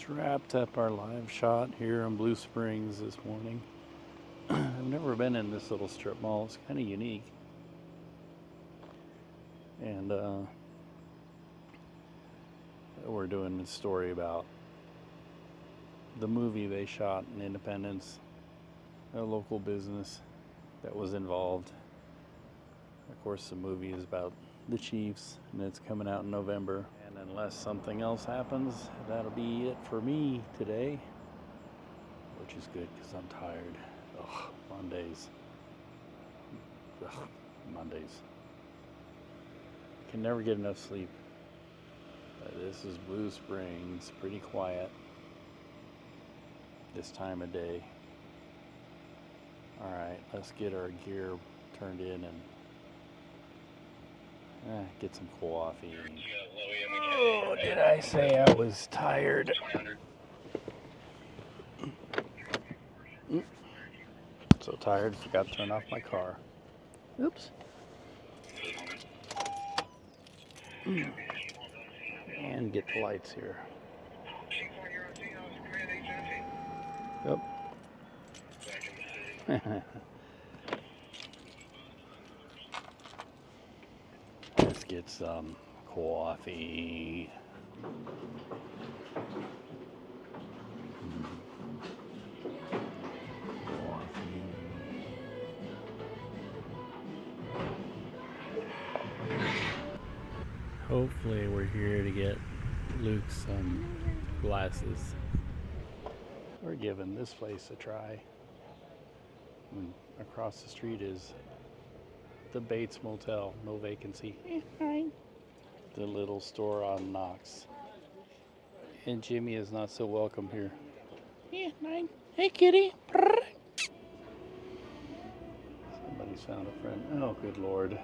Just wrapped up our live shot here in Blue Springs this morning. I've never been in this little strip mall. It's kind of unique. And we're doing a story about the movie they shot in Independence, a local business that was involved. Of course, the movie is about the Chiefs, and it's coming out in November. And unless something else happens, that'll be it for me today, which is good because I'm tired. Ugh, Mondays. Ugh, Mondays. Can never get enough sleep. This is Blue Springs, pretty quiet this time of day. Alright, let's get our gear turned in and get some coffee. Oh, did I say I was tired? So tired, forgot to turn off my car. Oops. And get the lights here. Yep. Let's get some coffee. Hopefully we're here to get Luke some glasses. We're giving this place a try. And across the street is the Bates Motel, no vacancy. Hi. The little store on Knox. And Jimmy is not so welcome here. Hi. Hey, kitty. Somebody's found a friend. Oh, good Lord.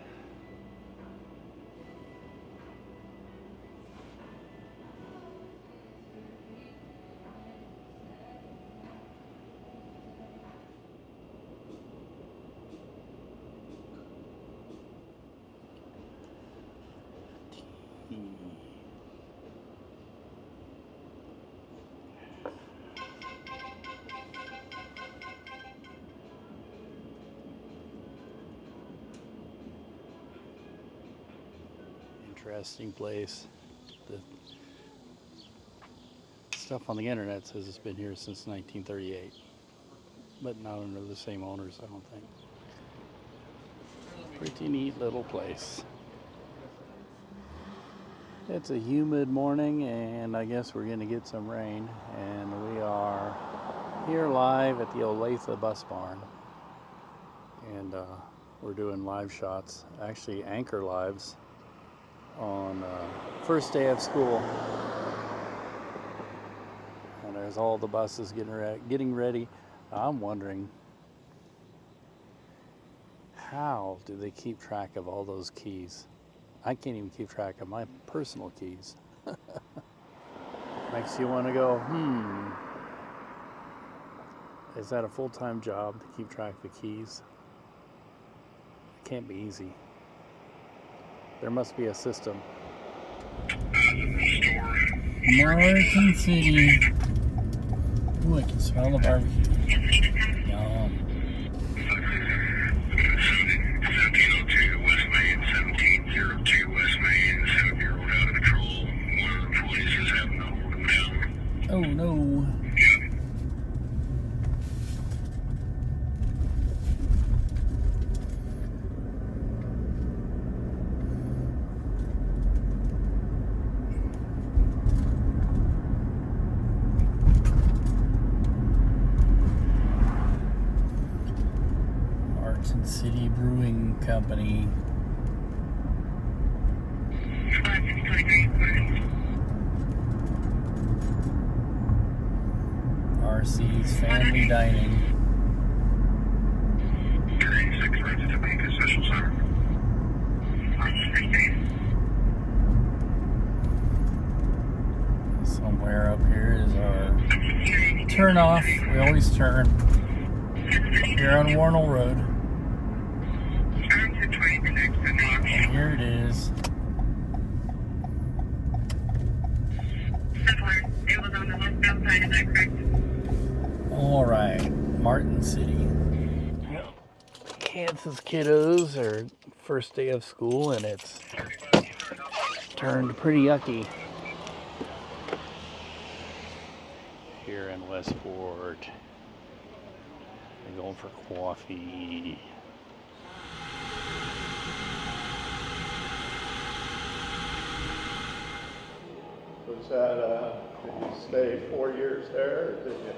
Interesting place. The stuff on the internet says it's been here since 1938, but not under the same owners, I don't think. Pretty neat little place. It's a humid morning, and I guess we're going to get some rain. And we are here live at the Olathe Bus Barn, and we're doing live shots, actually anchor lives, on first day of school. And there's all the buses getting ready. I'm wondering, how do they keep track of all those keys? I can't even keep track of my personal keys. Makes you want to go, is that a full-time job to keep track of the keys? It can't be easy. There must be a system. Martin City. Ooh, I can smell the barbecue. Yum. 1702 West Main, 1702 West Main, 7-year-old out of control. One of the employees is having to hold him down. Oh no. Martin City Brewing Company. RC's Family Dining. Today, 6 Reds to Topeka Special Center. Somewhere up here is our turn off. We always turn here on Warnell Road. And here it is. It was on the list. side, is that correct? All right, Martin City. Kansas kiddos are first day of school, and it's turned pretty yucky here in Westport. They're going for coffee. Was that, did you stay 4 years there, or did you?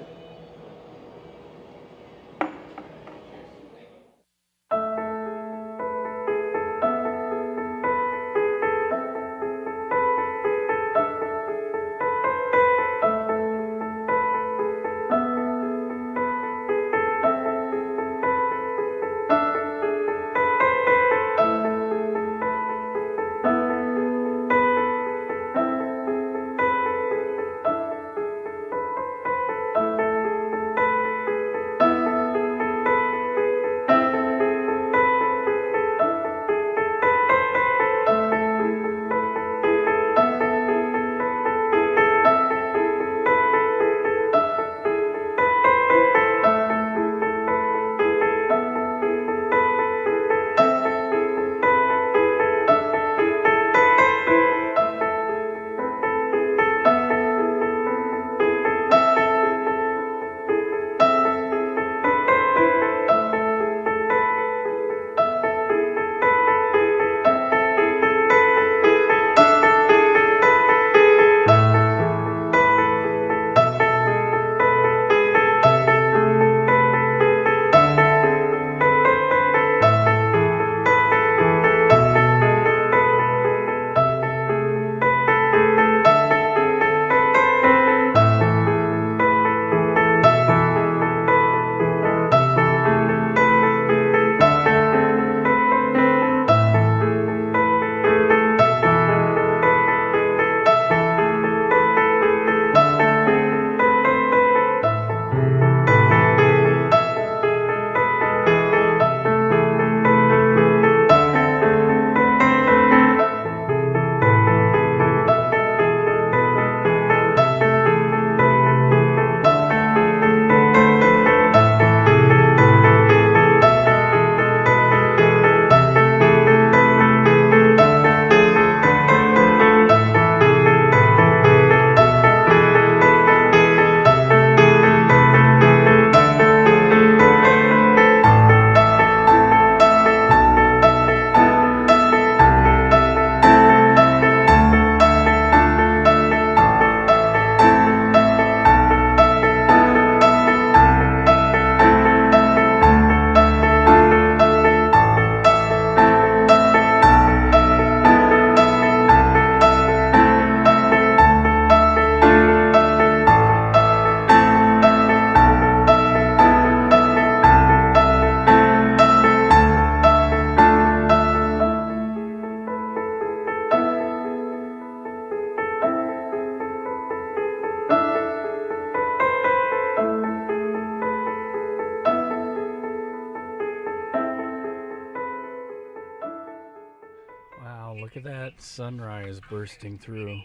Wow, look at that sunrise bursting through.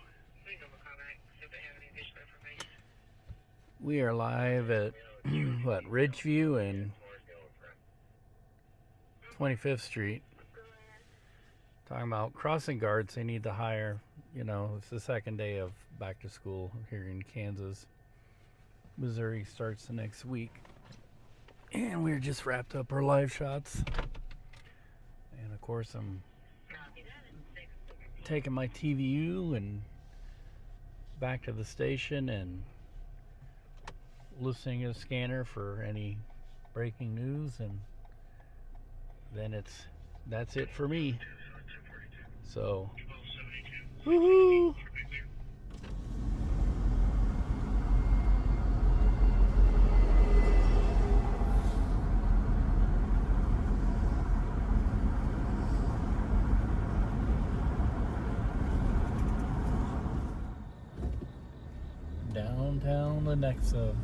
We are live at Ridgeview and 25th Street. Talking about crossing guards they need to hire. You know, it's the second day of back to school here in Kansas. Missouri starts the next week. And we're just wrapped up our live shots. And of course I'm taking my TVU and back to the station and listening to the scanner for any breaking news, and then that's it for me. So woohoo! Downtown Lenexa.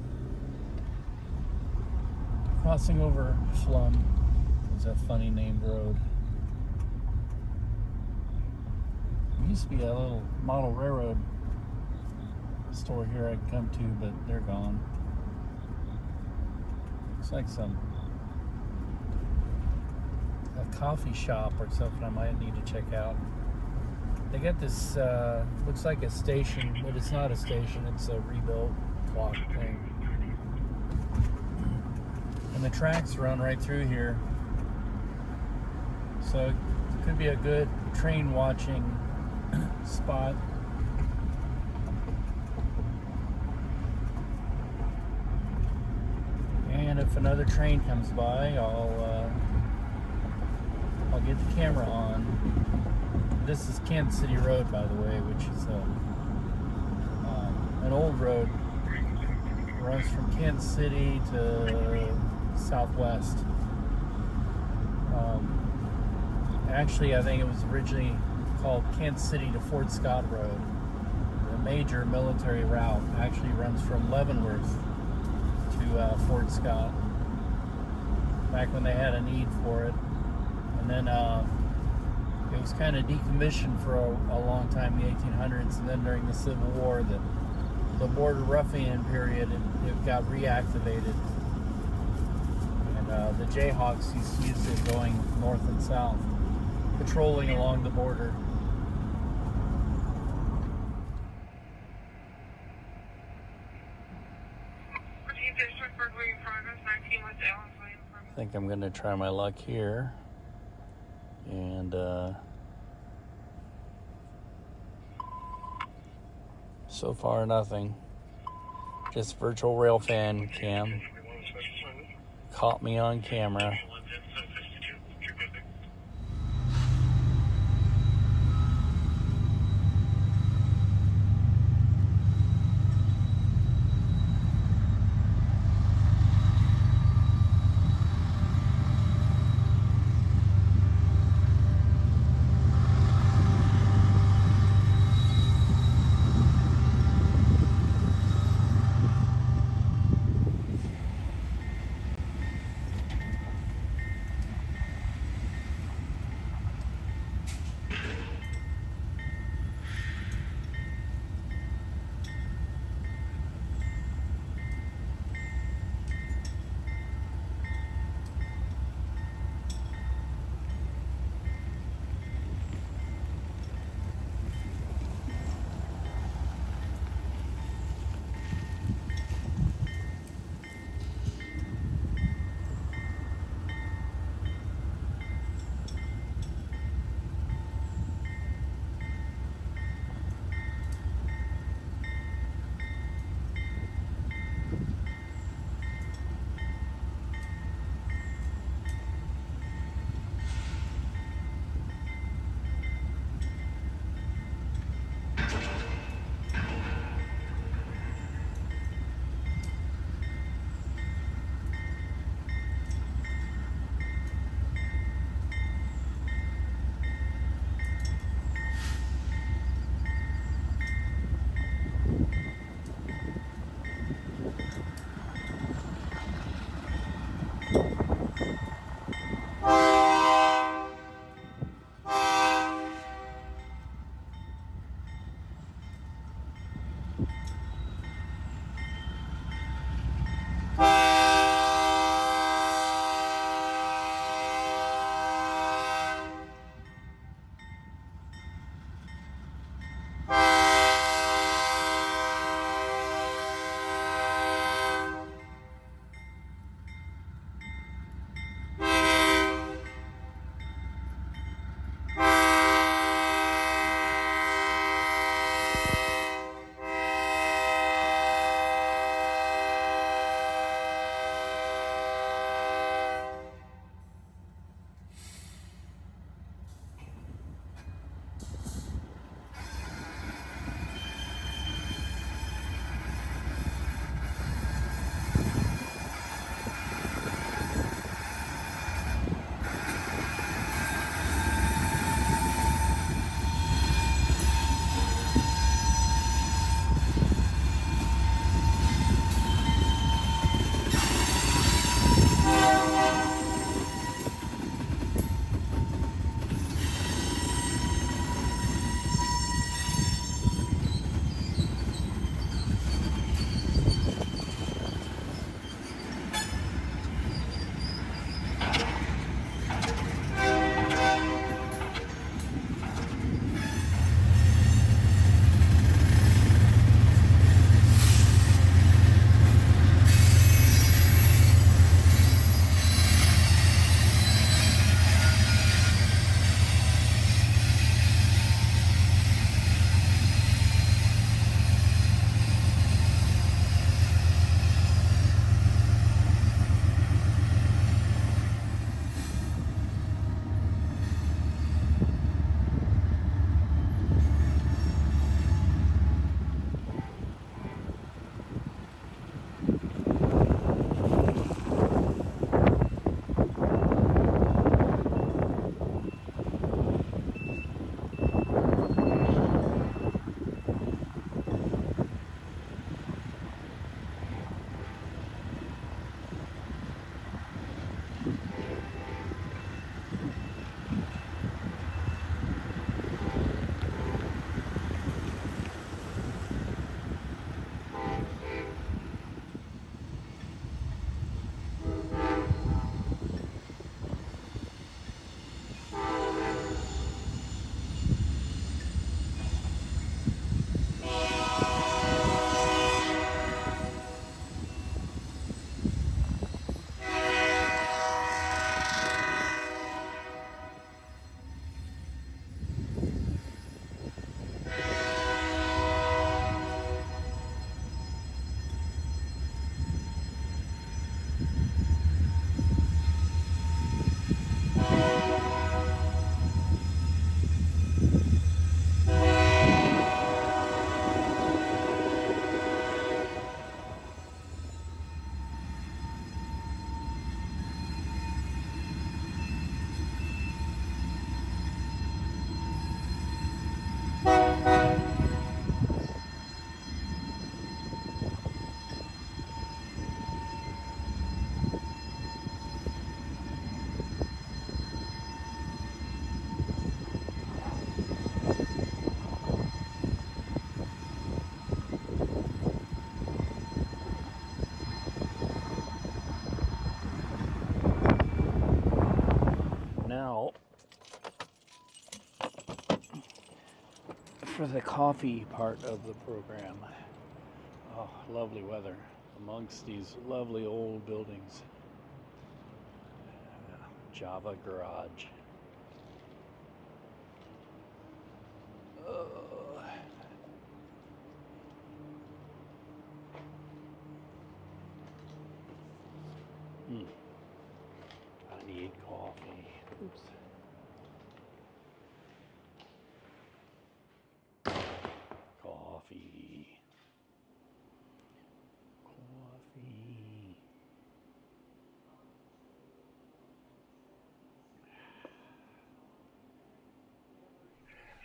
Crossing over Flum. It's a funny named road. It used to be a little model railroad store here I can come to, but they're gone. Looks like a coffee shop or something I might need to check out. They got this, looks like a station, but it's not a station, it's a rebuilt clock thing. And the tracks run right through here. So it could be a good train watching spot. And if another train comes by, I'll get the camera on. This is Kansas City Road, by the way, which is an old road. It runs from Kansas City to Southwest. Actually, I think it was originally called Kansas City to Fort Scott Road. The major military route actually runs from Leavenworth to Fort Scott, back when they had a need for it. And then it was kind of decommissioned for a long time in the 1800s, and then during the Civil War, the border ruffian period, it got reactivated. And the Jayhawks used to use it going north and south, patrolling along the border. I think I'm going to try my luck here. And so far nothing. Just virtual rail fan cam caught me on camera. for the coffee part of the program. Oh, lovely weather amongst these lovely old buildings. Java Garage. I need coffee. Oops. Coffee. Coffee.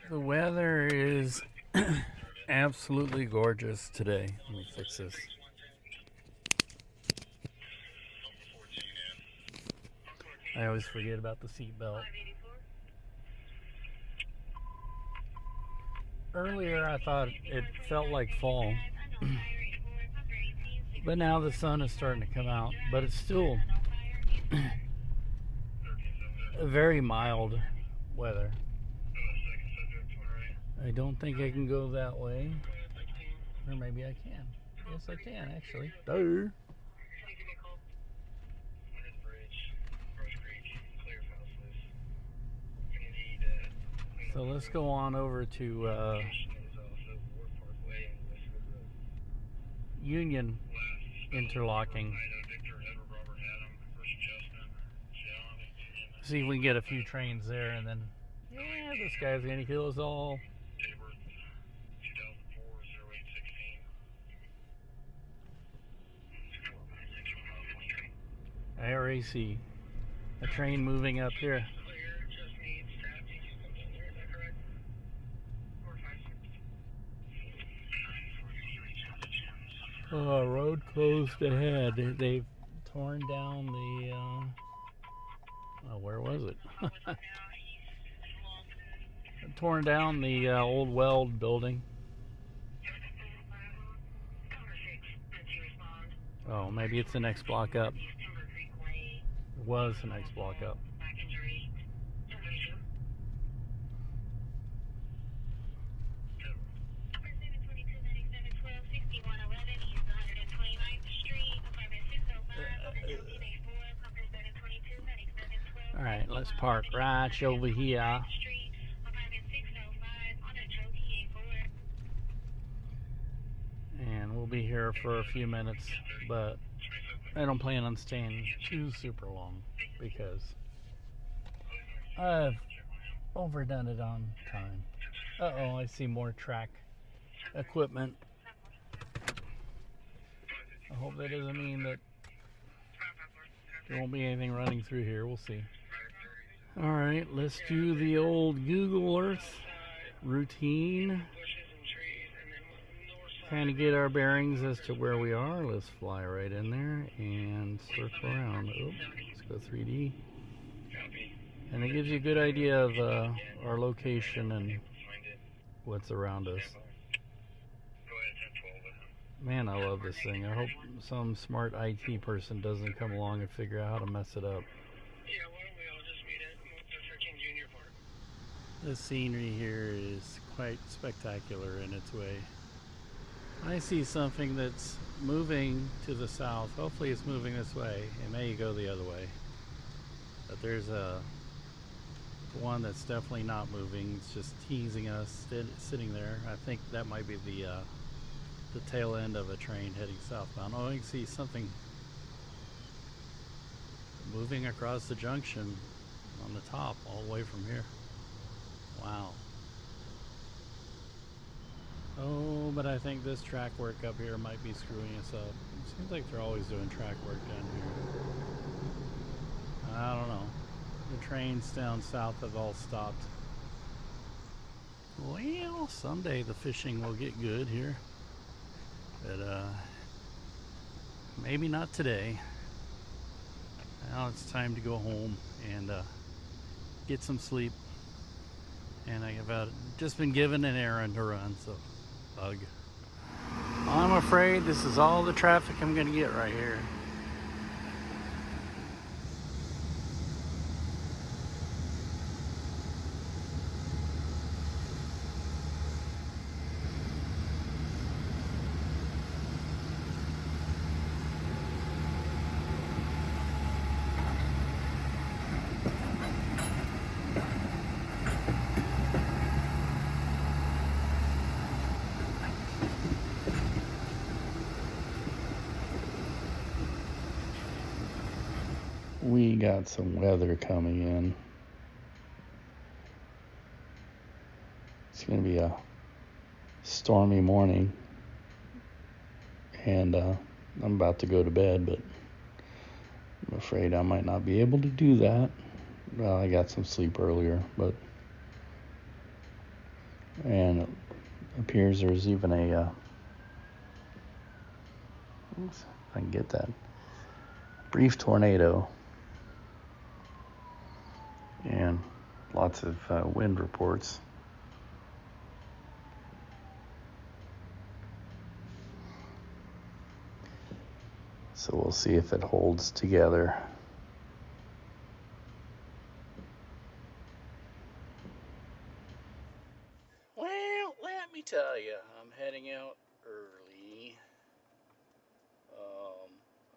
The weather is absolutely gorgeous today. Let me fix this. I always forget about the seatbelt. Earlier I thought it felt like fall, but now the sun is starting to come out, but it's still very mild weather. I don't think I can go that way, or maybe I can. Yes, I can actually. Duh. So let's go on over to Union Interlocking. See if we can get a few trains there, and then yeah, this guy's gonna kill us all. I already see a train moving up here. Road closed ahead. They've torn down the, where was it? Torn down the old Weld building. Oh, maybe it's the next block up. It was the next block up. Alright, let's park right over here. And we'll be here for a few minutes, but I don't plan on staying too super long because I've overdone it on time. Uh-oh, I see more track equipment. I hope that doesn't mean that there won't be anything running through here. We'll see. Alright, let's do the old Google Earth routine. Kind of get our bearings as to where we are. Let's fly right in there and circle around. Oh, let's go 3D. And it gives you a good idea of our location and what's around us. Man, I love this thing. I hope some smart IT person doesn't come along and figure out how to mess it up. The scenery here is quite spectacular in its way. I see something that's moving to the south. Hopefully it's moving this way. It may go the other way. But there's one that's definitely not moving. It's just teasing us, sitting there. I think that might be the tail end of a train heading southbound. Oh, you can see something moving across the junction on the top all the way from here. Wow. Oh, but I think this track work up here might be screwing us up. It seems like they're always doing track work down here. I don't know. The trains down south have all stopped. Well, someday the fishing will get good here. But maybe not today. Now it's time to go home and get some sleep. And I've just been given an errand to run, so bug. I'm afraid this is all the traffic I'm gonna get right here. We got some weather coming in. It's going to be a stormy morning, and I'm about to go to bed, but I'm afraid I might not be able to do that. Well, I got some sleep earlier, and it appears there's even a if I can get that, brief tornado, and lots of wind reports. So we'll see if it holds together. Well, let me tell you, I'm heading out early.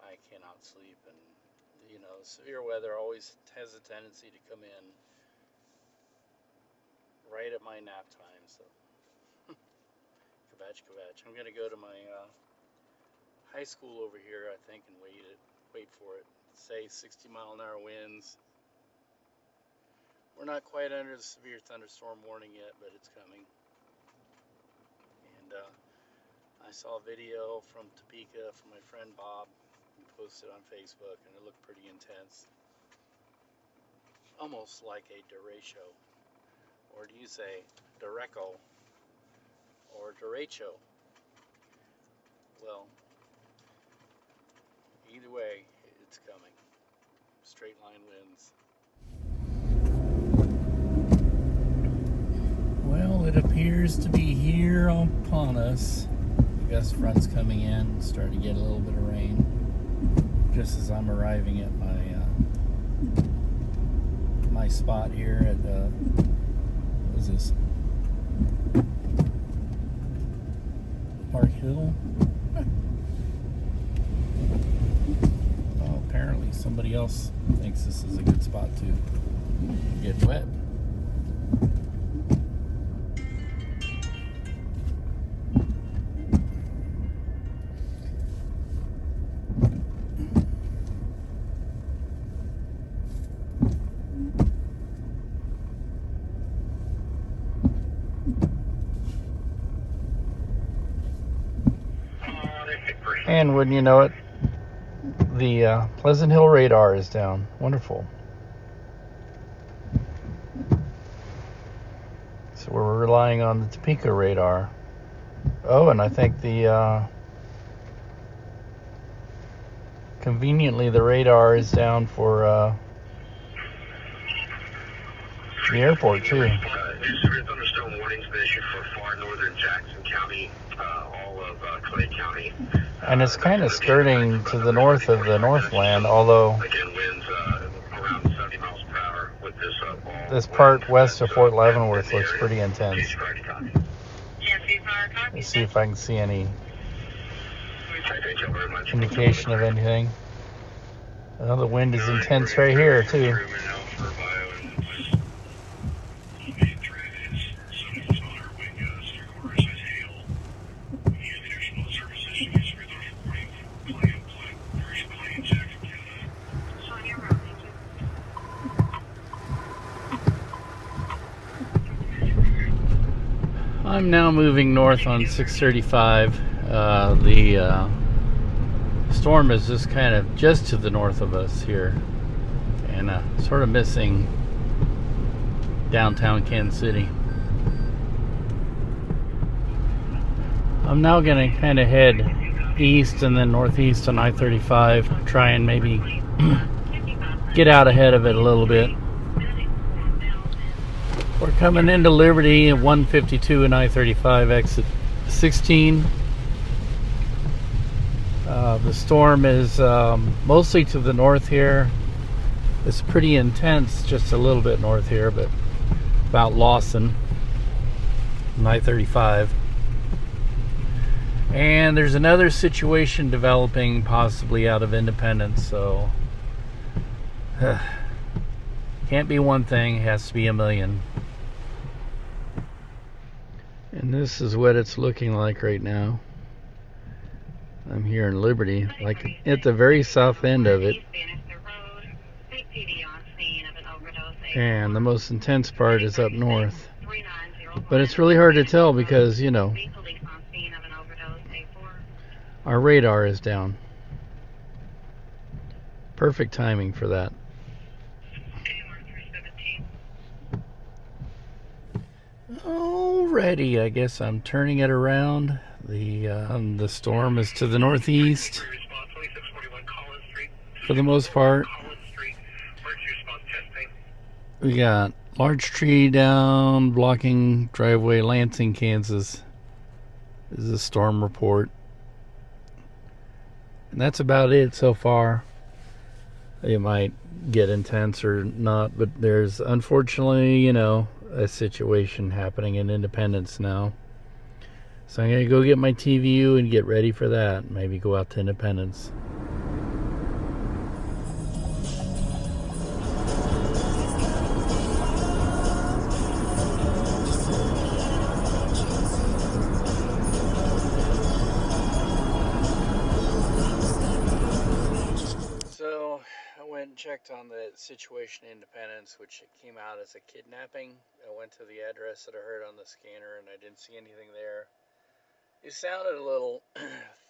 I cannot sleep, and severe weather always has a tendency to come in right at my nap time. So, kvetch. I'm gonna go to my high school over here, I think, and wait for it. Say 60-mile-an-hour winds. We're not quite under the severe thunderstorm warning yet, but it's coming. And I saw a video from Topeka from my friend Bob, who posted on Facebook, and it looked pretty intense. Almost like a derecho. Or do you say derecho? Or derecho? Well, either way, it's coming. Straight line winds. Well, it appears to be here upon us. Gust front's coming in, starting to get a little bit of rain. Just as I'm arriving at my spot here at what is this? Park Hill. Well, apparently somebody else thinks this is a good spot to get wet. And wouldn't you know it, the Pleasant Hill radar is down. Wonderful. So we're relying on the Topeka radar. Oh, and I think conveniently the radar is down for the airport too. Severe thunderstorm warnings been issued for far northern Jackson County, all of Clay County. And it's kind of skirting to the north of the Northland, although Again, winds around 70 miles per hour with this part west of Fort Leavenworth looks pretty intense. Let's see if I can see any indication of anything. Well, the wind is intense right here too. I'm now moving north on 635. The storm is just kind of just to the north of us here, and sort of missing downtown Kansas City. I'm now going to kind of head east and then northeast on I-35, try and maybe get out ahead of it a little bit. We're coming into Liberty at 152 and I-35 exit 16. The storm is mostly to the north here. It's pretty intense, just a little bit north here, but about Lawson on I-35. And there's another situation developing possibly out of Independence, so can't be one thing, it has to be a million. And this is what it's looking like right now. I'm here in Liberty, like at the very south end of it. And the most intense part is up north. But it's really hard to tell because, you know, our radar is down. Perfect timing for that. Alrighty, I guess I'm turning it around. The storm is to the northeast for the most part. We got large tree down blocking driveway, Lansing, Kansas. This is a storm report. And that's about it so far. It might get intense or not, but there's unfortunately, you know, a situation happening in Independence now. So I'm going to go get my TVU and get ready for that. Maybe go out to Independence. So I went and checked on the situation in Independence, which came out as a kidnapping. I went to the address that I heard on the scanner and I didn't see anything there. It sounded a little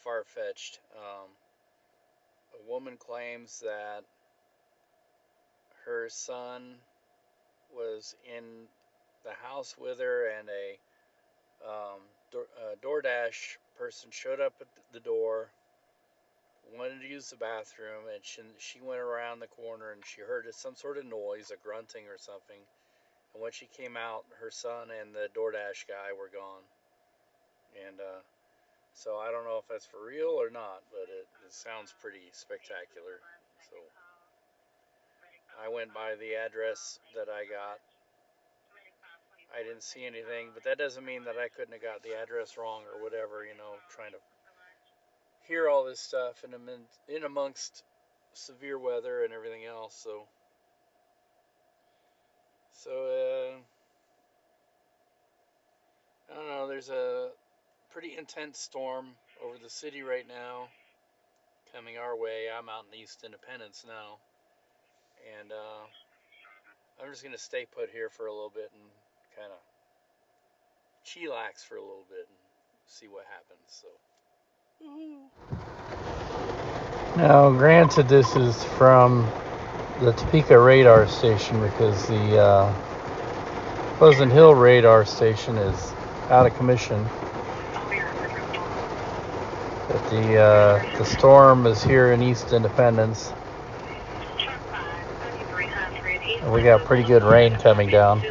far-fetched. A woman claims that her son was in the house with her, and a DoorDash person showed up at the door, wanted to use the bathroom, and she went around the corner and she heard some sort of noise, a grunting or something. And when she came out, her son and the DoorDash guy were gone. And so I don't know if that's for real or not, but it sounds pretty spectacular. So I went by the address that I got. I didn't see anything, but that doesn't mean that I couldn't have got the address wrong or whatever, you know, trying to hear all this stuff in amongst severe weather and everything else. So I don't know, there's a pretty intense storm over the city right now coming our way. I'm out in East Independence now, and I'm just going to stay put here for a little bit and kind of chillax for a little bit and see what happens. So now, granted, this is from the Topeka radar station because the Pleasant Hill radar station is out of commission. But the storm is here in East Independence. And we got pretty good rain coming down.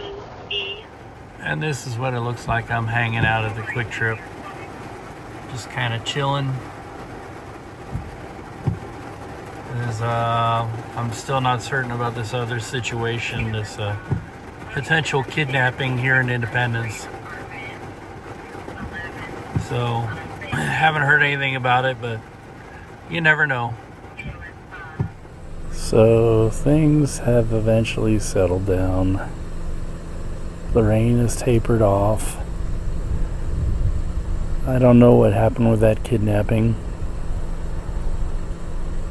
And this is what it looks like. I'm hanging out at the Quick Trip. Just kind of chilling. I'm still not certain about this other situation, this potential kidnapping here in Independence. So, haven't heard anything about it, but you never know. So, things have eventually settled down. The rain has tapered off. I don't know what happened with that kidnapping.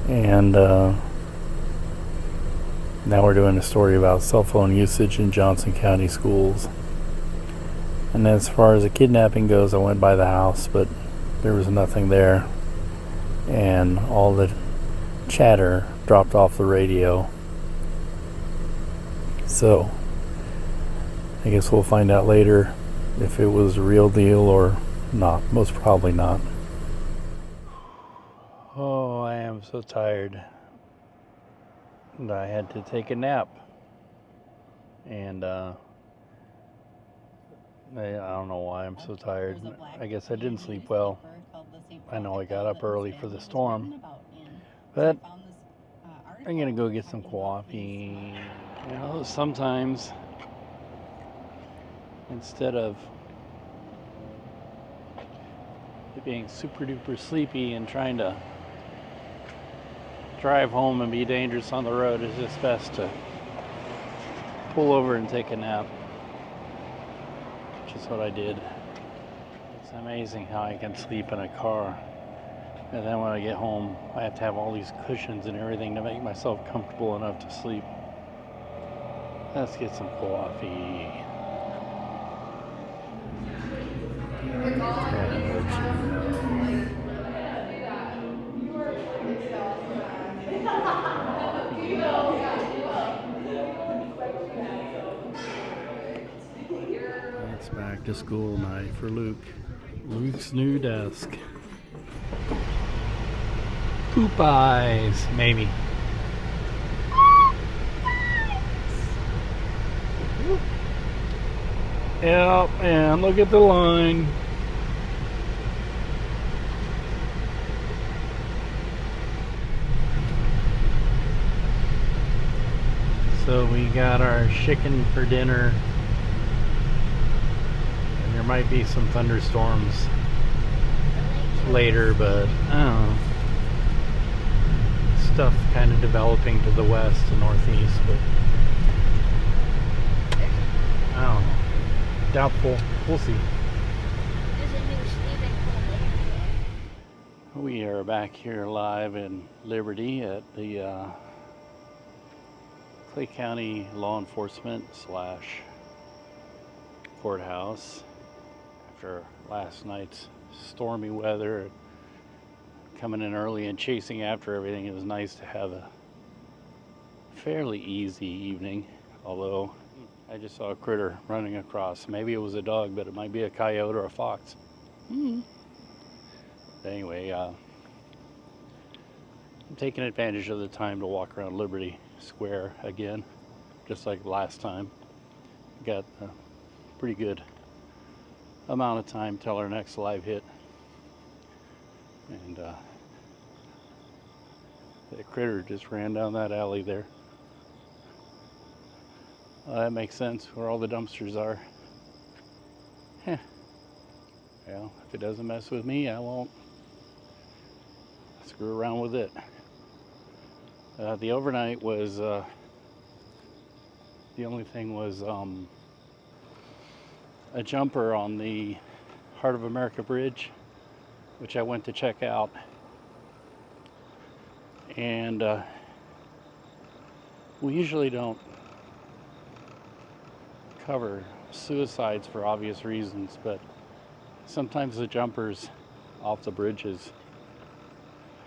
And now we're doing a story about cell phone usage in Johnson County schools. And as far as the kidnapping goes, I went by the house, but there was nothing there. And all the chatter dropped off the radio. So, I guess we'll find out later if it was a real deal or not. Most probably not. Oh, I am so tired. And I had to take a nap. And I don't know why I'm so tired. I guess I didn't sleep well. I know I got up early for the storm. But I'm going to go get some coffee. You know, sometimes instead of being super duper sleepy and trying to drive home and be dangerous on the road, it's just best to pull over and take a nap, which is what I did. It's amazing how I can sleep in a car, and then when I get home I have to have all these cushions and everything to make myself comfortable enough to sleep. Let's get some coffee. It's back to school night for Luke. Luke's new desk. Poop eyes, maybe. Yep, and look at the line. So we got our chicken for dinner. And there might be some thunderstorms later, but I don't know. Stuff kind of developing to the west and northeast, but I don't know. Doubtful. We'll see. We are back here live in Liberty at the Clay County Law Enforcement / courthouse after last night's stormy weather. Coming in early and chasing after everything, it was nice to have a fairly easy evening, although I just saw a critter running across. Maybe it was a dog, but it might be a coyote or a fox. Anyway, I'm taking advantage of the time to walk around Liberty Square again, just like last time. Got a pretty good amount of time till our next live hit. And that critter just ran down that alley there. That makes sense where all the dumpsters are. Well, if it doesn't mess with me, I won't screw around with it. The overnight was, the only thing was a jumper on the Heart of America Bridge, which I went to check out. And we usually don't cover suicides for obvious reasons, but sometimes the jumpers off the bridges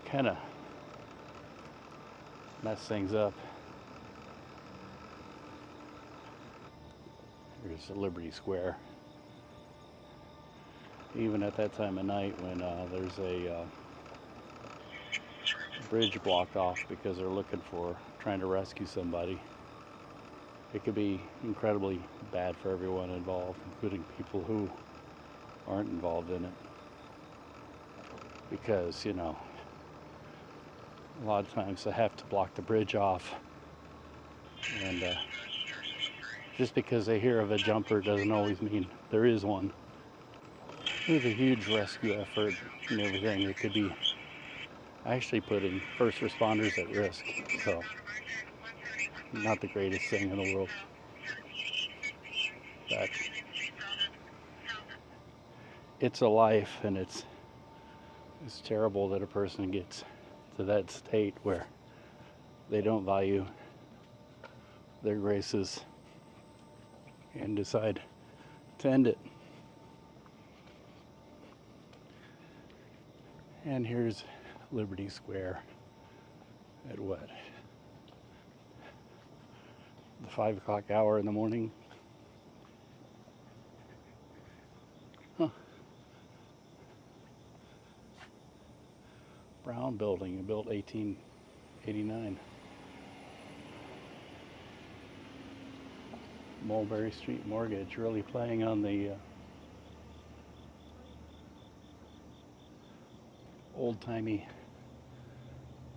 kind of mess things up. Here's Liberty Square. Even at that time of night when there's a bridge blocked off because they're trying to rescue somebody, it could be incredibly bad for everyone involved, including people who aren't involved in it. Because, you know, a lot of times they have to block the bridge off, and just because they hear of a jumper doesn't always mean there is one. There's a huge rescue effort and everything. It could be actually putting first responders at risk, so not the greatest thing in the world. But it's a life, and it's terrible that a person gets to that state where they don't value their graces and decide to end it. And here's Liberty Square at what? The 5 o'clock hour in the morning. Brown building, built 1889. Mulberry Street Mortgage really playing on the old-timey.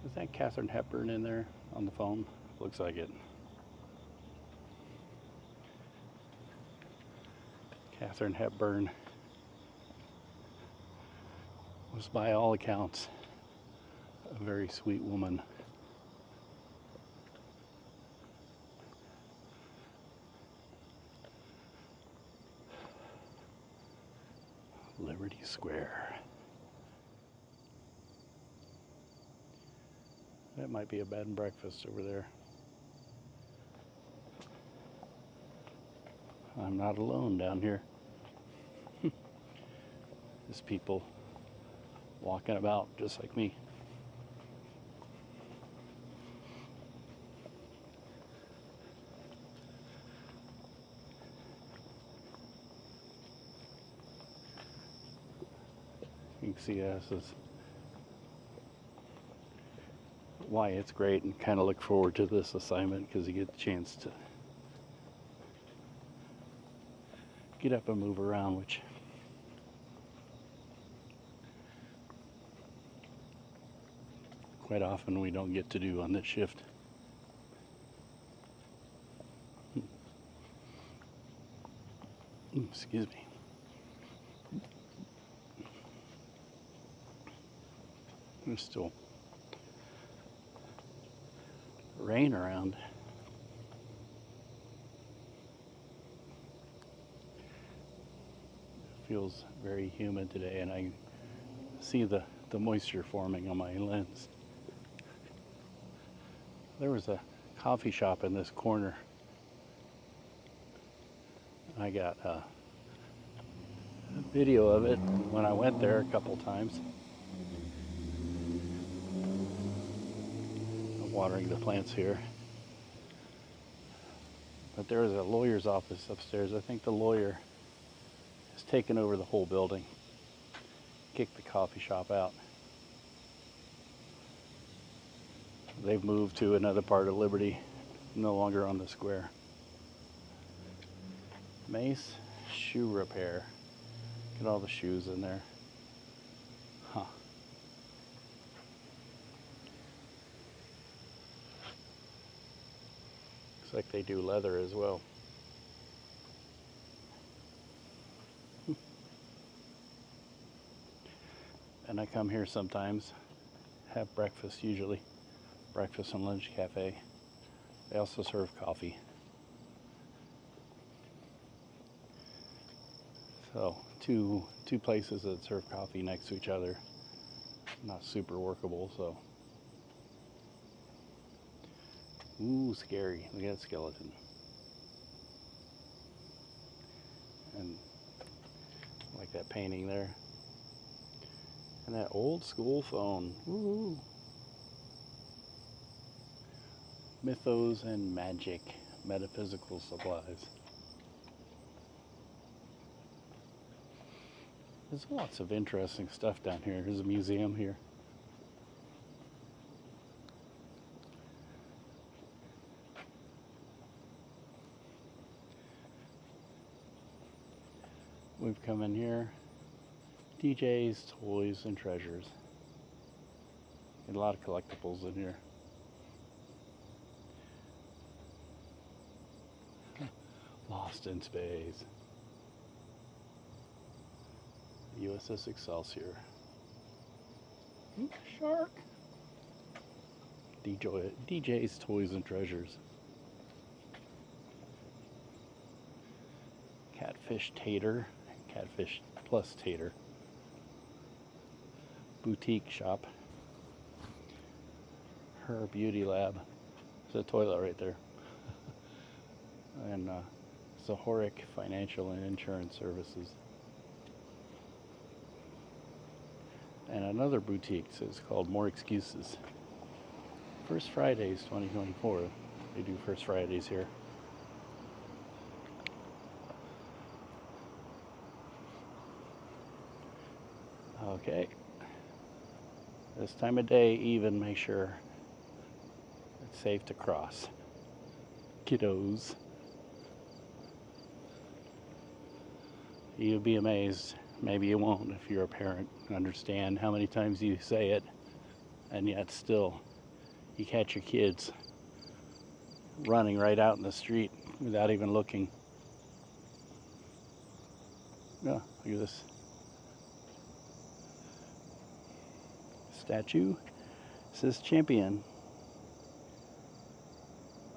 Is that Katharine Hepburn in there on the phone? Looks like it. Katharine Hepburn was, by all accounts, a very sweet woman. Liberty Square. That might be a bed and breakfast over there. I'm not alone down here. There's people walking about just like me. You can see this is why it's great, and kind of look forward to this assignment because you get the chance to get up and move around, which quite often we don't get to do on this shift. Excuse me. There's still rain around. Feels very humid today, and I see the moisture forming on my lens. There was a coffee shop in this corner. I got a video of it when I went there a couple times. I'm watering the plants here. But there is a lawyer's office upstairs. I think the lawyer has taken over the whole building, kicked the coffee shop out. They've moved to another part of Liberty, no longer on the square. Mace Shoe Repair. Get all the shoes in there. Huh. Looks like they do leather as well. And I come here sometimes, have breakfast usually. Breakfast and lunch cafe. They also serve coffee. So two places that serve coffee next to each other. Not super workable, so. Ooh, scary. Look at that skeleton. And like that painting there. And that old school phone. Ooh. Mythos and magic, metaphysical supplies. There's lots of interesting stuff down here. There's a museum here. We've come in here. DJ's, toys, and treasures. Get a lot of collectibles in here. Lost in space. USS Excelsior. Ooh, shark. DJ's Toys and Treasures. Catfish Tater. Catfish plus Tater. Boutique shop. Her Beauty Lab. There's a toilet right there. And Zahoric Financial and Insurance Services. And another boutique, so it's called More Excuses. First Fridays 2024. They do First Fridays here. Okay. This time of day, even make sure it's safe to cross. Kiddos. You'll be amazed. Maybe you won't if you're a parent. Understand how many times you say it, and yet still you catch your kids running right out in the street without even looking. Oh, look at this statue. It says champion.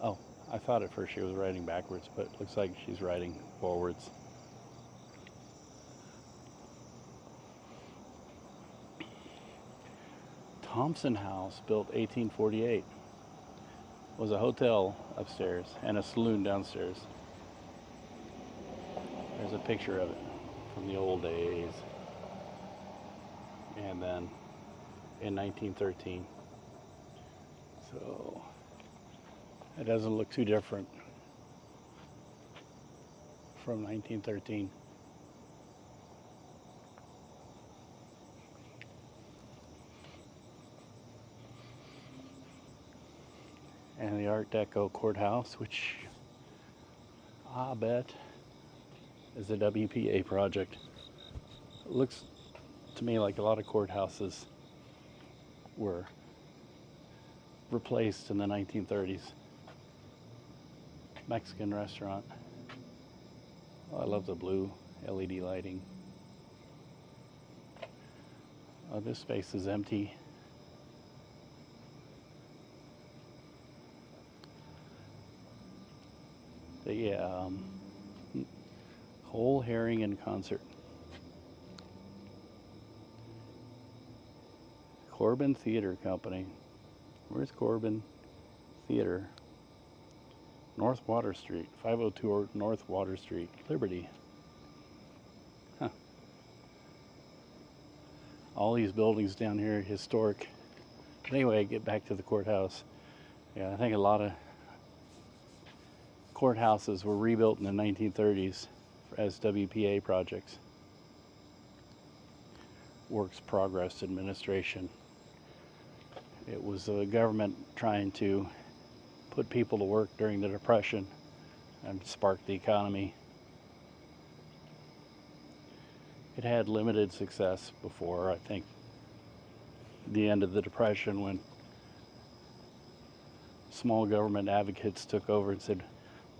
Oh, I thought at first she was riding backwards, but it looks like she's riding forwards. Thompson House, built 1848, was a hotel upstairs and a saloon downstairs. There's a picture of it from the old days. And then in 1913. So it doesn't look too different from 1913. And the Art Deco courthouse, which I bet is a WPA project. It looks to me like a lot of courthouses were replaced in the 1930s. Mexican restaurant. Oh, I love the blue LED lighting. Oh, this space is empty. The whole herring in concert. Corbin Theater Company. Where's Corbin Theater? North Water Street, 502 North Water Street, Liberty. Huh. All these buildings down here, historic. But anyway, get back to the courthouse. Yeah, I think a lot of courthouses were rebuilt in the 1930s as WPA projects. Works Progress Administration. It was a government trying to put people to work during the Depression and spark the economy. It had limited success before, I think, the end of the Depression, when small government advocates took over and said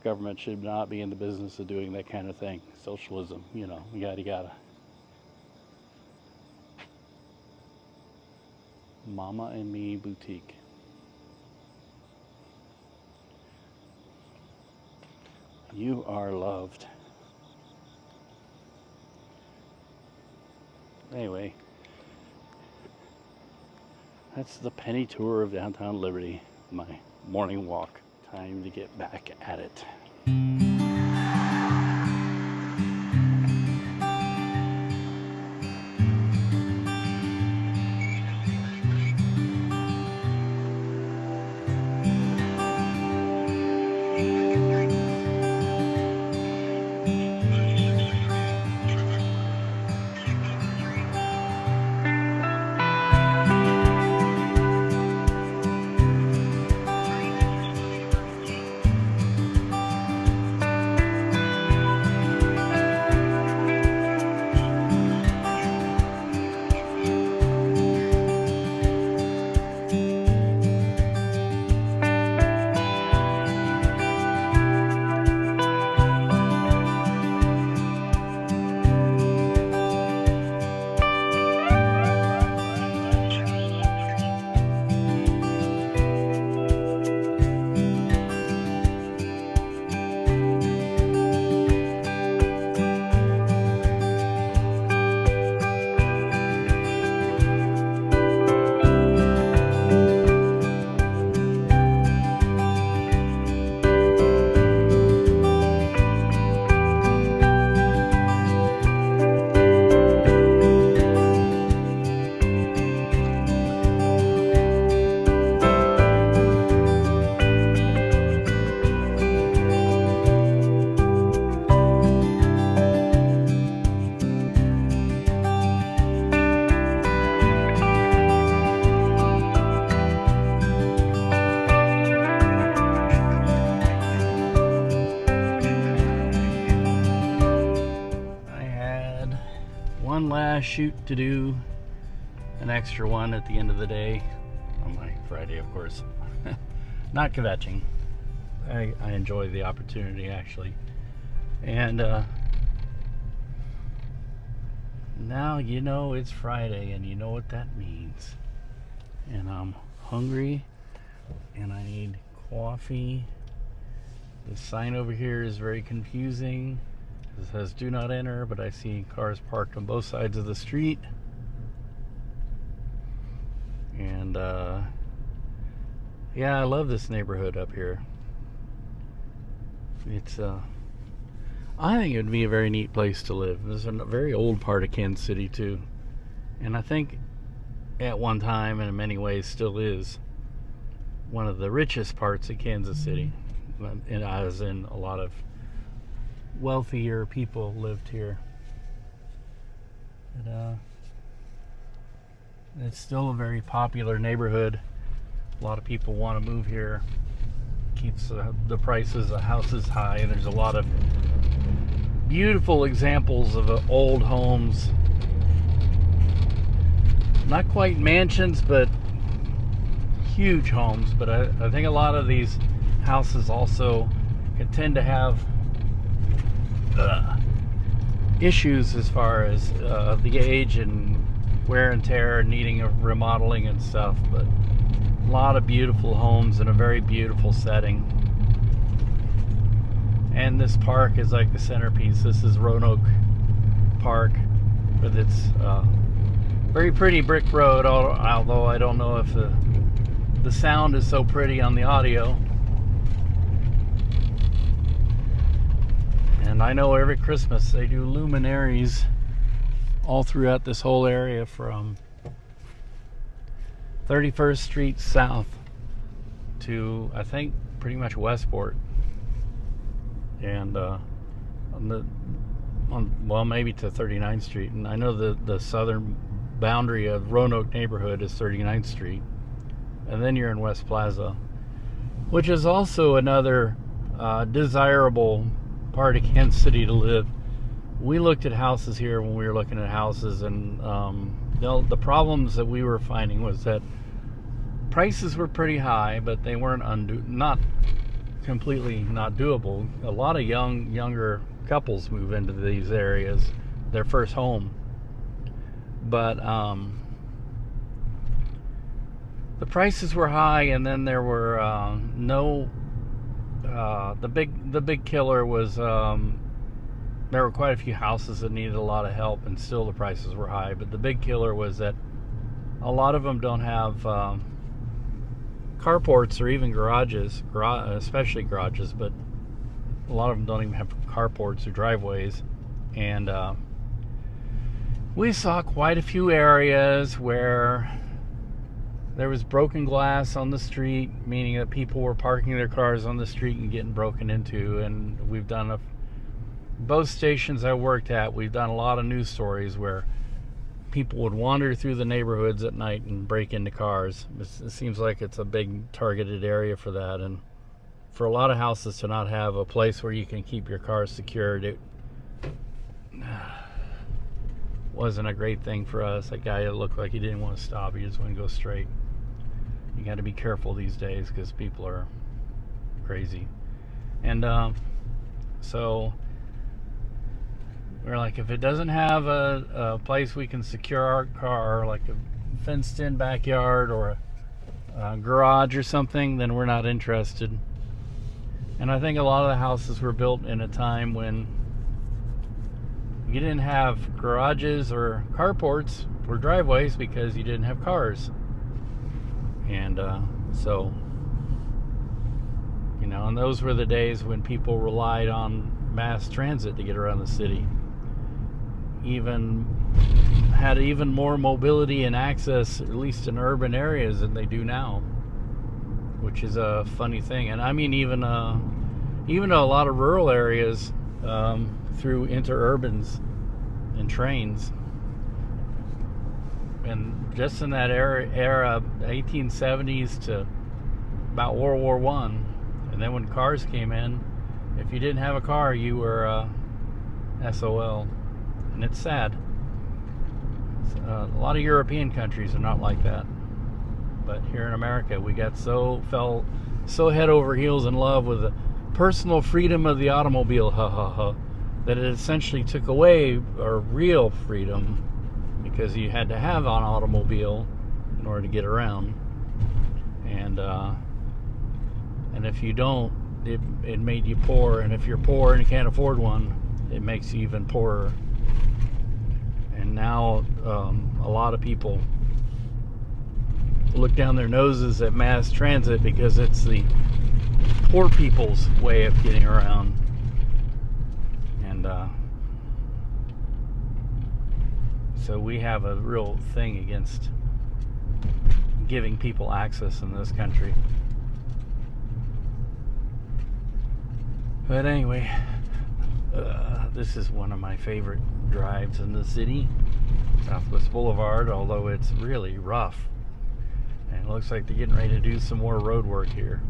government should not be in the business of doing that kind of thing. Socialism, you know, yada yada. Mama and Me Boutique. You are loved. Anyway, that's the penny tour of downtown Liberty. My morning walk. Time to get back at it. One last shoot to do, an extra one at the end of the day on my Friday, of course. Not kvetching. I enjoy the opportunity, actually. And now you know it's Friday, and you know what that means. And I'm hungry, and I need coffee. The sign over here is very confusing. It says do not enter, but I see cars parked on both sides of the street. And yeah, I love this neighborhood up here. It's I think it would be a very neat place to live. This is a very old part of Kansas City too, and I think at one time, and in many ways still is, one of the richest parts of Kansas City, and as in a lot of wealthier people lived here. But, it's still a very popular neighborhood. A lot of people want to move here. Keeps the prices of houses high, and there's a lot of beautiful examples of old homes. Not quite mansions, but huge homes. But I think a lot of these houses also can tend to have issues as far as the age and wear and tear, needing of remodeling and stuff. But a lot of beautiful homes in a very beautiful setting. And this park is like the centerpiece. This is Roanoke Park with its very pretty brick road, although I don't know if the sound is so pretty on the audio. And I know every Christmas they do luminaries all throughout this whole area from 31st Street South to, I think, pretty much Westport. And well, maybe to 39th Street. And I know the southern boundary of Roanoke neighborhood is 39th Street. And then you're in West Plaza, which is also another desirable part of Kansas City to live. We looked at houses here when we were looking at houses, and the problems that we were finding was that prices were pretty high, but they weren't not completely not doable. A lot of younger couples move into these areas, their first home, but the prices were high, and then there were the big killer was there were quite a few houses that needed a lot of help, and still the prices were high. But the big killer was that a lot of them don't have carports or even garages, especially garages, but a lot of them don't even have carports or driveways. And we saw quite a few areas where there was broken glass on the street, meaning that people were parking their cars on the street and getting broken into. And we've done both stations I worked at, we've done a lot of news stories where people would wander through the neighborhoods at night and break into cars. It seems like it's a big targeted area for that, and for a lot of houses to not have a place where you can keep your car secured, it wasn't a great thing for us. That guy looked like he didn't want to stop, he just wanted to go straight. You got to be careful these days because people are crazy. And so we're like, if it doesn't have a place we can secure our car, like a fenced in backyard or a garage or something, then we're not interested. And I think a lot of the houses were built in a time when you didn't have garages or carports or driveways because you didn't have cars. And so, and those were the days when people relied on mass transit to get around the city. Had even more mobility and access, at least in urban areas, than they do now, which is a funny thing. And I mean, even a lot of rural areas through interurbans and trains. And just in that era, 1870s to about World War I, and then when cars came in, if you didn't have a car, you were SOL. And it's sad. A lot of European countries are not like that. But here in America, we fell so head over heels in love with the personal freedom of the automobile, that it essentially took away our real freedom, because you had to have an automobile in order to get around. And if you don't, it made you poor. And if you're poor and you can't afford one, it makes you even poorer. And now a lot of people look down their noses at mass transit because it's the poor people's way of getting around. And So we have a real thing against giving people access in this country. But anyway, this is one of my favorite drives in the city, Southwest Boulevard, although it's really rough. And it looks like they're getting ready to do some more road work here.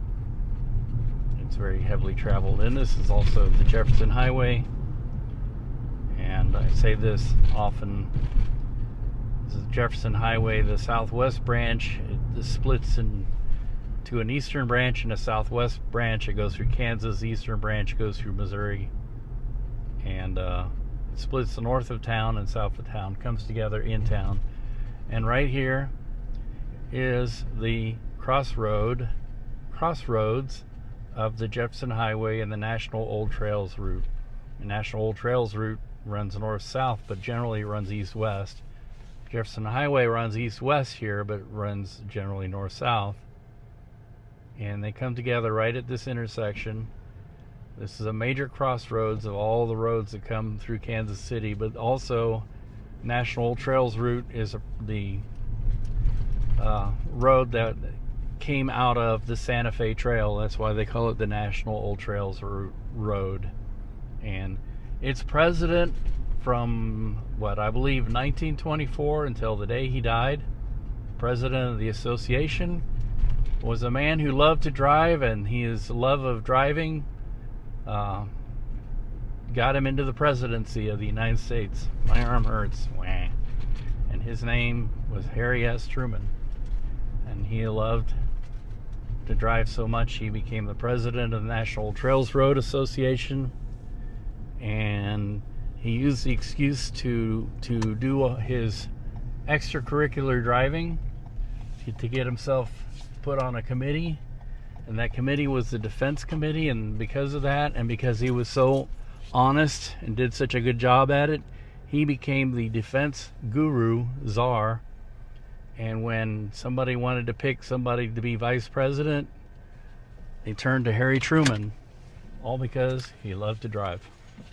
It's very heavily traveled. And this is also the Jefferson Highway. And I say this often. This is Jefferson Highway, the southwest branch. It splits into an eastern branch and a southwest branch. It goes through Kansas. The eastern branch goes through Missouri. And it splits the north of town and south of town, comes together in town. And right here is the crossroads of the Jefferson Highway and the National Old Trails route. The National Old Trails route runs north-south, but generally runs east-west. Jefferson Highway runs east-west here, but runs generally north-south. And they come together right at this intersection. This is a major crossroads of all the roads that come through Kansas City, but also National Old Trails route is the road that came out of the Santa Fe Trail. That's why they call it the National Old Trails Road. And its president from, what, I believe 1924 until the day he died, president of the association, was a man who loved to drive, and his love of driving got him into the presidency of the United States. My arm hurts. Wah. And his name was Harry S. Truman. And he loved to drive so much, he became the president of the National Trails Road Association. And he used the excuse to do his extracurricular driving to get himself put on a committee. And that committee was the Defense Committee. And because of that, and because he was so honest and did such a good job at it, he became the defense guru, czar. And when somebody wanted to pick somebody to be vice president, they turned to Harry Truman, all because he loved to drive.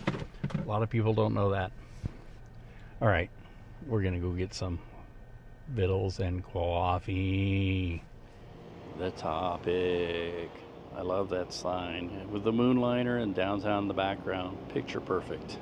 A lot of people don't know that. All right, we're gonna go get some vittles and coffee. The Topic. I love that sign with the moonliner and downtown in the background. Picture perfect.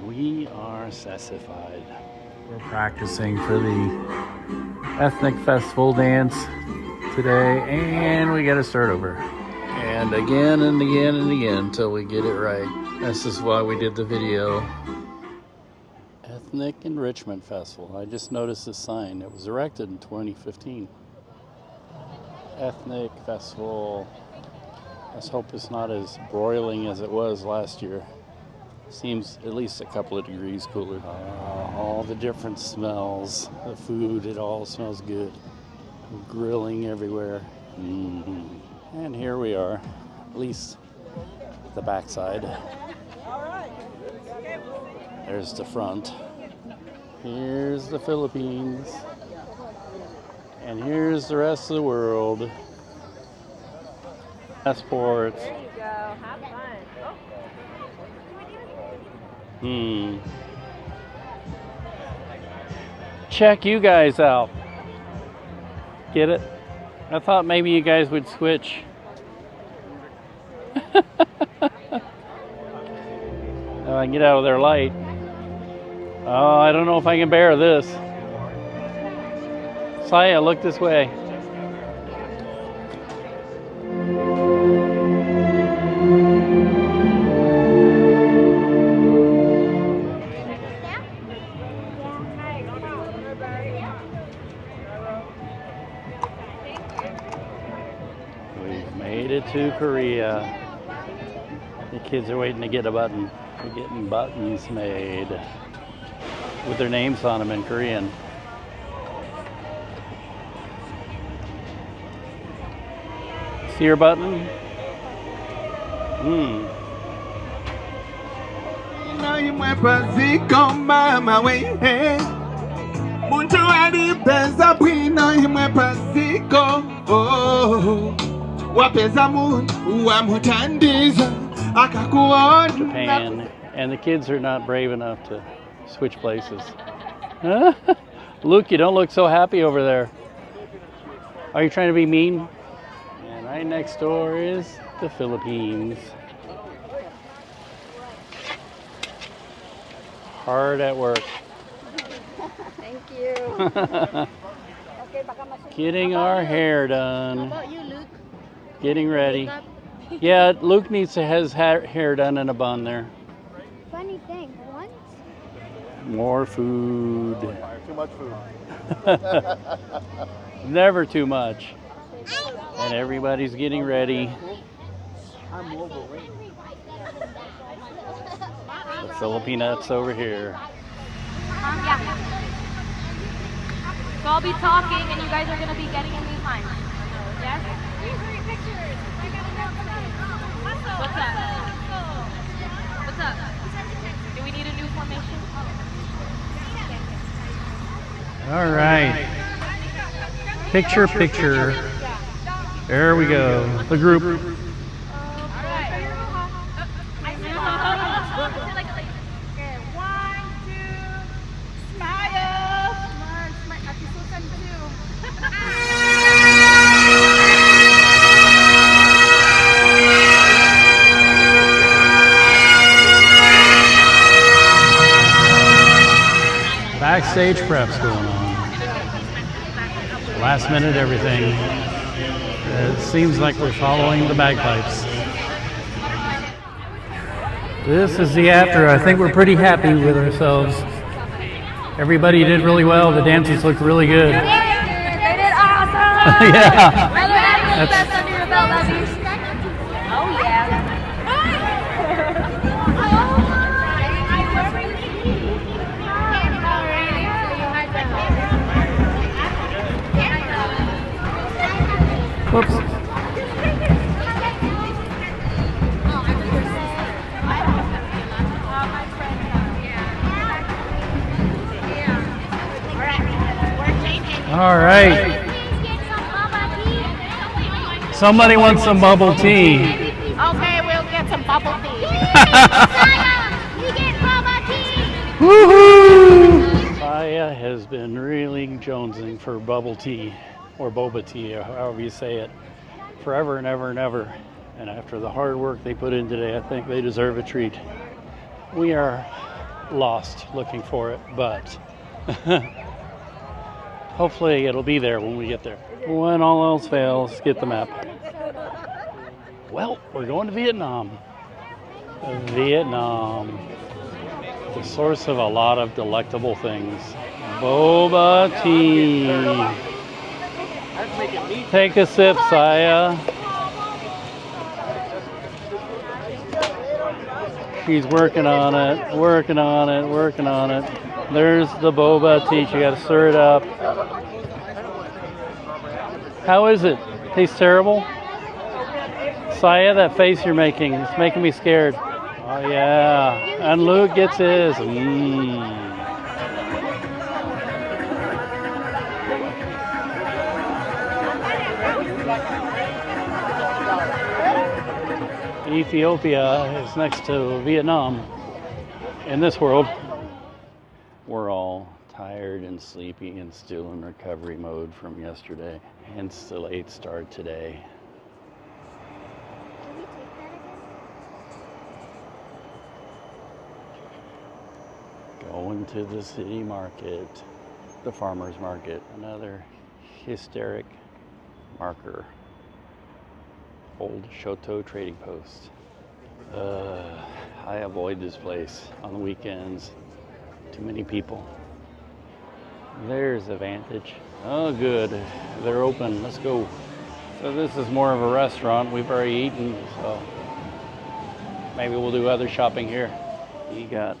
We are sassified. We're practicing for the ethnic festival dance today, and we gotta start over. And again and again and again until we get it right. This is why we did the video. Ethnic Enrichment Festival. I just noticed this sign. It was erected in 2015. Ethnic Festival. Let's hope it's not as broiling as it was last year. Seems at least a couple of degrees cooler. All the different smells, the food, it all smells good. Grilling everywhere. And here we are, at least the backside. There's the front. Here's the Philippines. And here's the rest of the world. Passports. There you go. Have fun. Check you guys out. Get it? I thought maybe you guys would switch. If I can get out of their light. Oh, I don't know if I can bear this. Saya, look this way. We've made it to Korea. The kids are waiting to get a button. They're getting buttons made with their names on them in Korean. See your button? imwe paziko mama we muntu alipeza bwino imwe paziko oh wapeza muntu wamutandiza akakuona Japan, and the kids are not brave enough to switch places. Huh? Luke, you don't look so happy over there. Are you trying to be mean? And right next door is the Philippines. Hard at work. Thank you. Getting our hair done. How about you, Luke? Getting ready. Yeah, Luke needs to have his hair done in a bun there. Funny thing, once More food. Too much food. Never too much. And everybody's getting ready. The Filipinuts over here. Yeah. So I'll be talking and you guys are going to be getting in these lines. Yes? What's up? What's up? Do we need a new formation? All right. Picture, picture. There we go. The group. Okay, 1, 2, smile. Come on, smile. Ate Susan too. Backstage preps going on. Last minute everything. It seems like we're following the bagpipes. This is the after. I think we're pretty happy with ourselves. Everybody did really well. The dancers looked really good. They did awesome. Yeah. That's under your belt, Lovey. Oh yeah. Whoops. All right. Somebody wants some bubble tea. Okay, we'll get some bubble tea. Woohoo! Saya has been really jonesing for bubble tea or boba tea, or however you say it, forever and ever and ever. And after the hard work they put in today, I think they deserve a treat. We are lost looking for it, but hopefully it'll be there when we get there. When all else fails, get the map. Well, we're going to Vietnam. Vietnam, the source of a lot of delectable things. Boba tea. Take a sip, Saya. She's working on it, working on it, working on it. There's the boba tea. You gotta stir it up. How is it? Tastes terrible? Saya, that face you're making, it's making me scared. Oh yeah. And Luke gets his. Ethiopia is next to Vietnam. In this world, we're all tired and sleepy and still in recovery mode from yesterday, hence the late start today. Going to the city market, the farmer's market, another hysteric marker. Old Shoto trading post. I avoid this place on the weekends. Too many people. There's a Vantage. Oh good, they're open, let's go. So this is more of a restaurant. We've already eaten, so maybe we'll do other shopping here. You got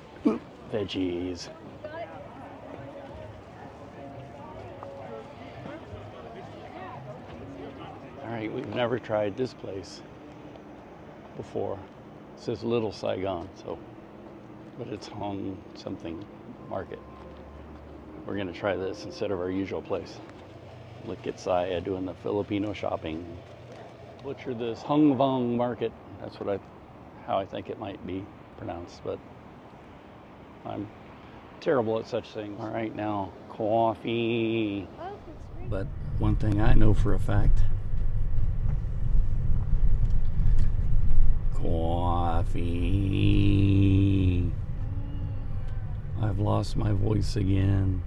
veggies. All right, we've never tried this place before. It says Little Saigon, so but it's Hong something market. We're gonna try this instead of our usual place. Look at Saya doing the Filipino shopping. Butcher this Hung Vong market. That's how I think it might be pronounced, but I'm terrible at such things. All right, now coffee. Oh, it's free. But one thing I know for a fact, coffee. I've lost my voice again.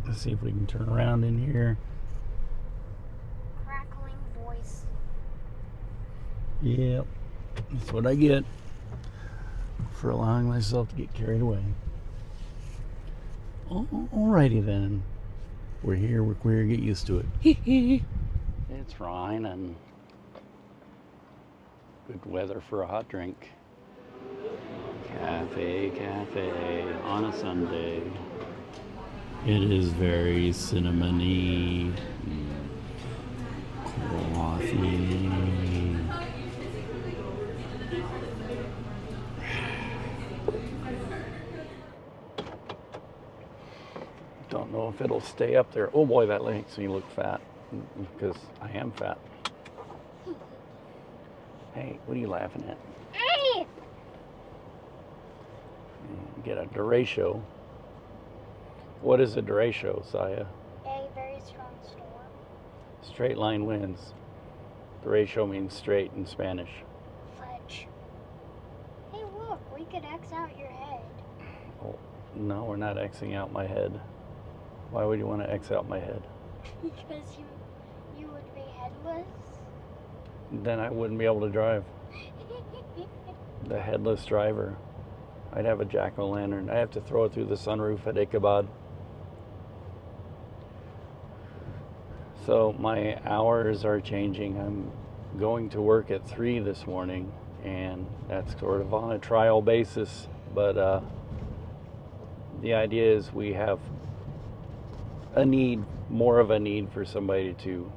Let's see if we can turn around in here. Crackling voice. Yep, that's what I get for allowing myself to get carried away. Alrighty then. We're here, we're queer, get used to it. It's fine and good weather for a hot drink. Cafe on a Sunday. It is very cinnamony. Coffee. Don't know if it'll stay up there. Oh boy, that makes me look fat because I am fat. Hey, what are you laughing at? Hey! Get a derecho. What is a derecho, Saya? A very strong storm. Straight line winds. Derecho means straight in Spanish. Fudge. Hey, look, we could X out your head. Oh, no, we're not Xing out my head. Why would you want to X out my head? Because you would be headless. Then I wouldn't be able to drive. The headless driver. I'd have a jack-o'-lantern. I have to throw it through the sunroof at Ichabod. So my hours are changing. I'm going to work at 3 this morning, and that's sort of on a trial basis. But the idea is we have more of a need for somebody to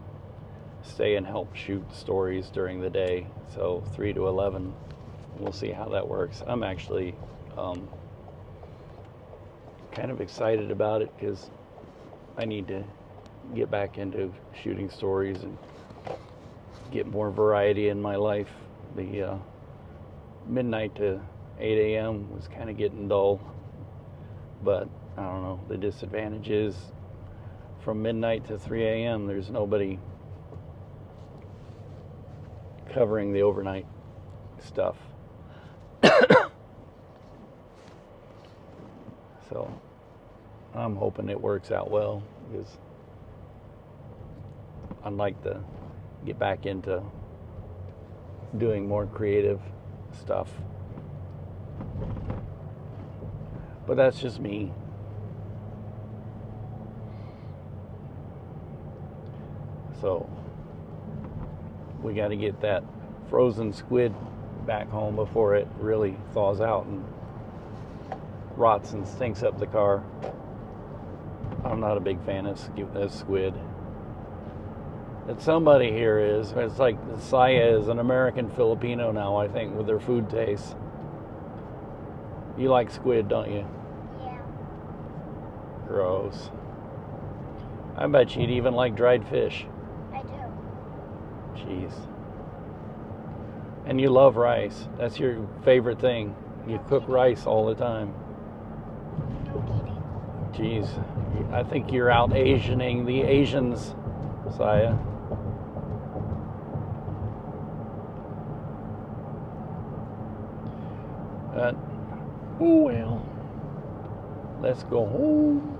stay and help shoot stories during the day. So 3 to 11, we'll see how that works. I'm actually kind of excited about it because I need to get back into shooting stories and get more variety in my life. The midnight to 8 a.m. was kind of getting dull, but I don't know. The disadvantage is from midnight to 3 a.m. there's nobody covering the overnight stuff. So I'm hoping it works out well because I'd like to get back into doing more creative stuff. But that's just me. So we got to get that frozen squid back home before it really thaws out and rots and stinks up the car. I'm not a big fan of squid. And somebody here is. It's like Saya is an American Filipino now, I think, with their food tastes. You like squid, don't you? Yeah. Gross. I bet you'd even like dried fish. I do. Jeez. And you love rice. That's your favorite thing. You cook rice all the time. No kidding. Jeez. I think you're out Asianing the Asians, Saya. Oh well. Let's go home.